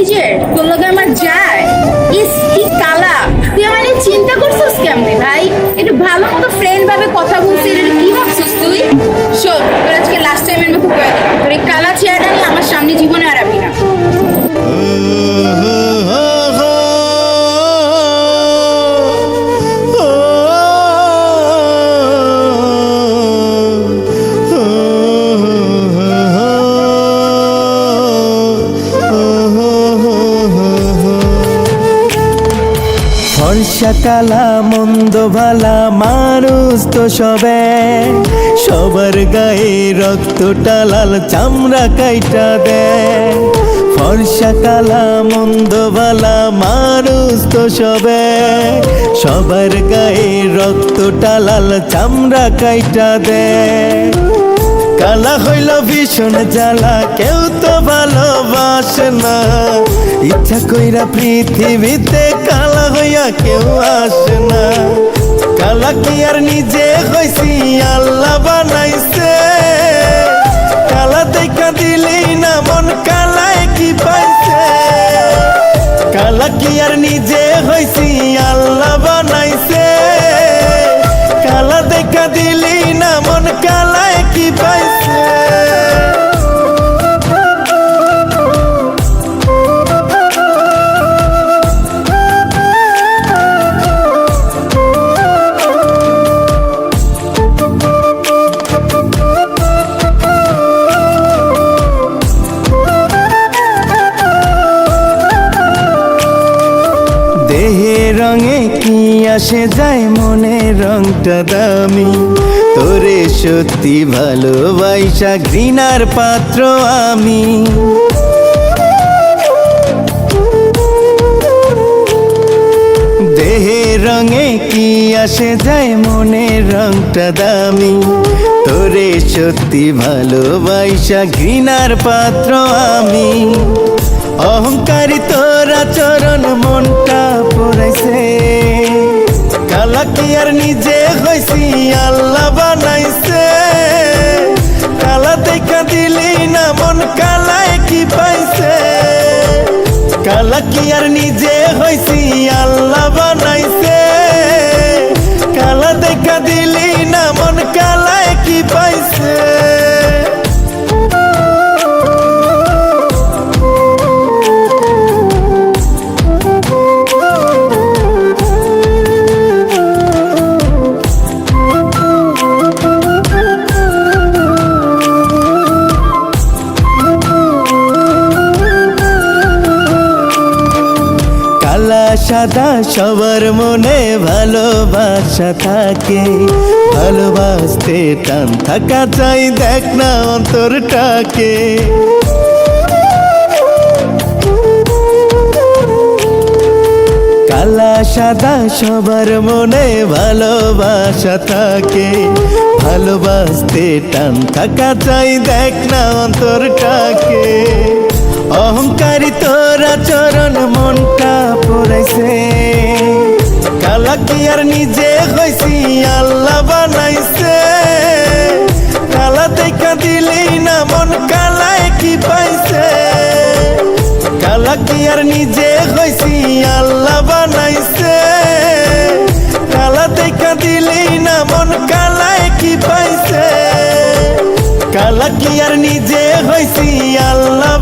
অফিসের তোর লগে আমার যায়। ইস কি কালা, তুই আমার নিয়ে চিন্তা করছিস কেমনে ভাই? একটু ভালো মতো ফ্রেন্ড ভাবে কথা বলছিস, এটা কি ভাবছিস তুই? শোন, তোর আজকে লাস্ট টাইমের মতো কয়ে দিলাম, তোর এই কালা চেয়ারটা নিয়ে আমার সামনে জীবনে আর আবি না। ফর্সা কালা মন্দ ভালা মানুষ তো সবে, সবার গায়ে রক্তটা লাল চামড়া কাইটা দেয়। ফর্সা কালা মন্দ ভালা মানুষ তো সবে, সবার গায়ে রক্তটা লাল চামড়া কাইটা দেয়। কালা হইল ভীষণ জ্বালা, কেউ তো ভালোবাসে না, ইচ্ছা কইরা পৃথিবীতে কালা হইয়া কেউ আসে না। কালা কি আর নিজে হইছি, আল্লাহ বানাইছে, কালা দেখা দিলেই না মন কালায় কি পাইছে। কালা কি আর নিজে হইছি, আল্লাহ বানাইছে, কালা দেখা দিলেই না মন কালায় কি পাইছে। দেহের রঙে কি আসে যায়, মনের রংটা দামি, তোরে সত্যি ভালোবাসা ঘৃণার পাত্র আমি। দেহের রঙে কি আসে যায়, মনের রংটা দামি, তোরে সত্যি ভালোবাসা ঘৃণার পাত্র আমি। অহংকারী তোরা চরণ মনটা পড়াইছে, কালা কি আর নিজে হইছি, আল্লাহ বানাইছে, কালা দেখা দিলেই না মন কালায় কি পাইছে। কালা কি আর নিজে হইছি, আল্লাহ বানাইছে, কালা দেখা দিলেই না মন কালায় কি পাইছে। কালা সাদা সবার মনে ভালোবাসা থাকে, ভালোবাসতে টান থাকা চাই, দেখ না অন্তরটাকে। কালা সাদা সবার মনে ভালোবাসা থাকে, ভালোবাসতে টান থাকা চাই, দেখ না অন্তরটাকে। অহংকারী তোরা চরণ মনটা পড়াইছে, কালা কি আর নিজে হইছি, আল্লাহ বানাইছে, কালা দেখা দিলেই না মন কালায় কি পাইছে। কালা কি আর নিজে হইছি, আল্লাহ বানাইছে, কালা দেখা দিলেই না মন কালায় কি পাইছে। কালা কি আর নিজে হইছি, আল্লাহ